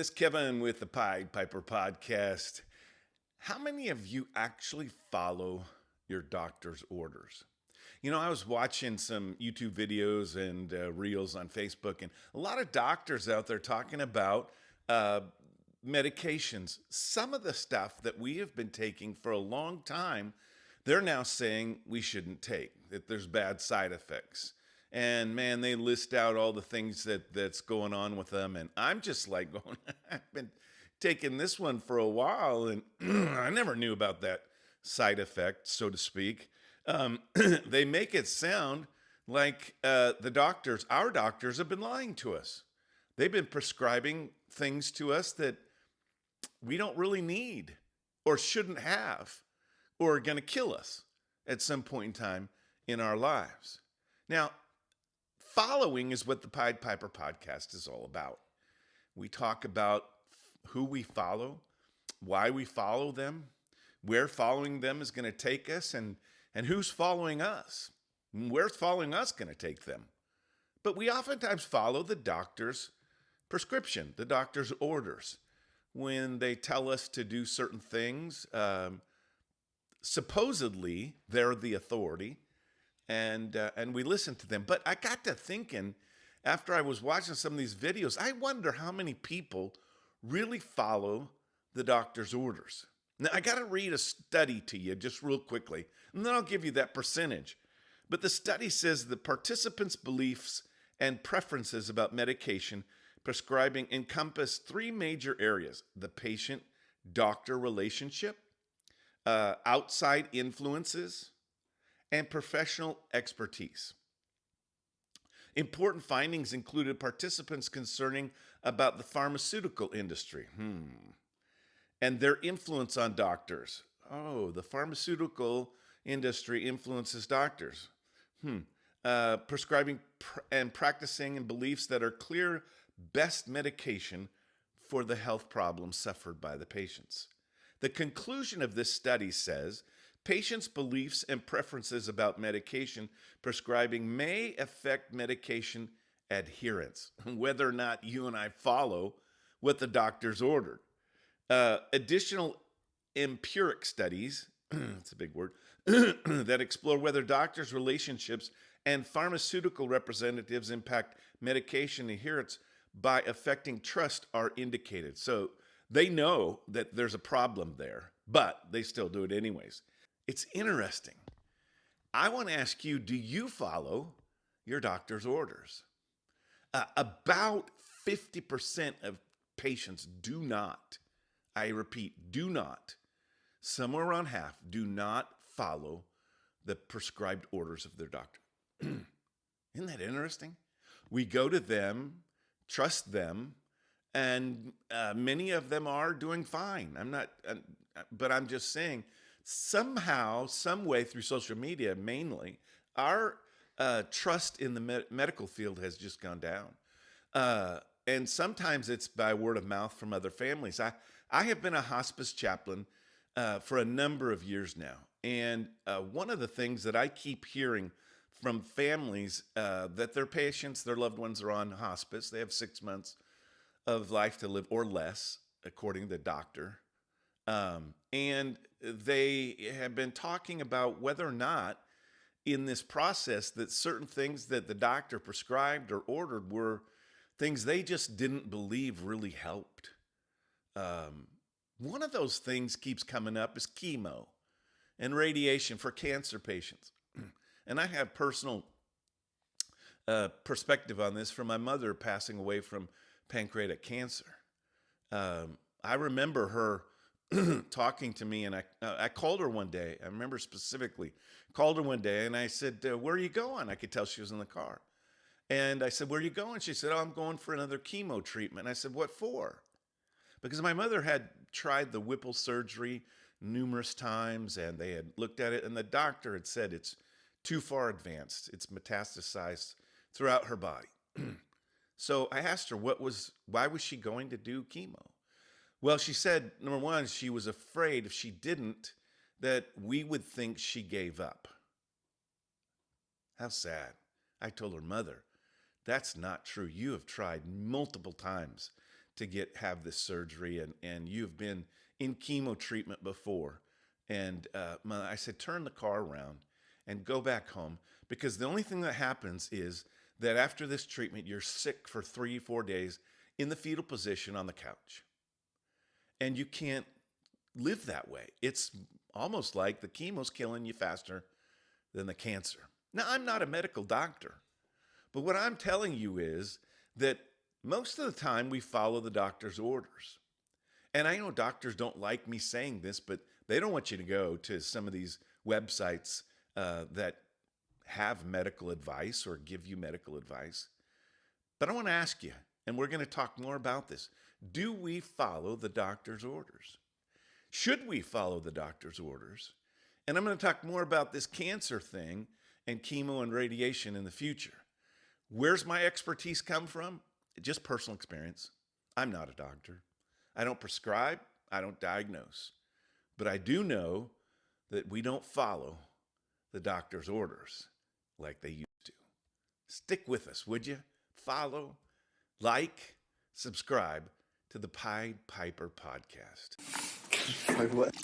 This Kevin with the Pied Piper podcast. How many of you actually follow your doctor's orders? I was watching some YouTube videos and reels on Facebook, and a lot of doctors out there talking about uh, medications. Some of the stuff that we have been taking for a long time, they're now saying we shouldn't take, that there's bad side effects. And man, they list out all the things that's going on with them, and I'm just like going, I've been taking this one for a while, and I never knew about that side effect, so to speak. They make it sound like our doctors have been lying to us. They've been prescribing things to us that we don't really need or shouldn't have or are going to kill us at some point in time in our lives. Now, following is what the Pied Piper podcast is all about. We talk about who we follow, why we follow them, where following them is going to take us, and who's following us, and where's following us going to take them. But we oftentimes follow the doctor's prescription, the doctor's orders. When they tell us to do certain things, supposedly they're the authority, and we listen to them. But I got to thinking, after I was watching some of these videos, I wonder how many people really follow the doctor's orders. Now, I got to read a study to you just real quickly, and then I'll give you that percentage. But the study says the participants' beliefs and preferences about medication prescribing encompass three major areas: the patient-doctor relationship, outside influences, and professional expertise. Important findings included participants concerning about the pharmaceutical industry and their influence on doctors. Oh, the pharmaceutical industry influences doctors. Prescribing and practicing and beliefs that are clear best medication for the health problems suffered by the patients. The conclusion of this study says patients' beliefs and preferences about medication prescribing may affect medication adherence, whether or not you and I follow what the doctor's ordered. Additional empiric studies, it's a big word, that explore whether doctors' relationships and pharmaceutical representatives impact medication adherence by affecting trust are indicated. So they know that there's a problem there, but they still do it anyways. It's interesting. I want to ask you, do you follow your doctor's orders? About 50% of patients do not. I repeat, do not. Somewhere around half do not follow the prescribed orders of their doctor. Isn't that interesting? We go to them, trust them, and many of them are doing fine. But I'm just saying, somehow, some way through social media, mainly, our trust in the medical field has just gone down. And sometimes it's by word of mouth from other families. I have been a hospice chaplain for a number of years now. And one of the things that I keep hearing from families that their patients, their loved ones are on hospice. They have 6 months of life to live or less, according to the doctor. And they have been talking about whether or not in this process that certain things that the doctor prescribed or ordered were things they just didn't believe really helped. One of those things keeps coming up is chemo and radiation for cancer patients. And I have personal perspective on this from my mother passing away from pancreatic cancer. I remember her talking to me, and I called her one day. I remember specifically called her one day, and I said, "Where are you going?" I could tell she was in the car. And I said, "Where are you going?" She said, "Oh, I'm going for another chemo treatment." I said, "What for?" Because my mother had tried the Whipple surgery numerous times, and they had looked at it, and the doctor had said it's too far advanced. It's metastasized throughout her body. So I asked her why was she going to do chemo? Well, she said, number one, she was afraid if she didn't, that we would think she gave up. How sad. I told her, "Mother, that's not true. You have tried multiple times to have this surgery, and you've been in chemo treatment before. And I said, turn the car around and go back home, because the only thing that happens is that after this treatment, you're sick for 3-4 days in the fetal position on the couch. And you can't live that way. It's almost like the chemo's killing you faster than the cancer. Now, I'm not a medical doctor, but what I'm telling you is that most of the time we follow the doctor's orders. And I know doctors don't like me saying this, but they don't want you to go to some of these websites that have medical advice or give you medical advice. But I want to ask you, and we're going to talk more about this, do we follow the doctor's orders? Should we follow the doctor's orders? And I'm going to talk more about this cancer thing and chemo and radiation in the future. Where's my expertise come from? Just personal experience. I'm not a doctor. I don't prescribe. I don't diagnose. But I do know that we don't follow the doctor's orders like they used to. Stick with us, would you? Follow, like, subscribe to the Pied Piper podcast. Like what?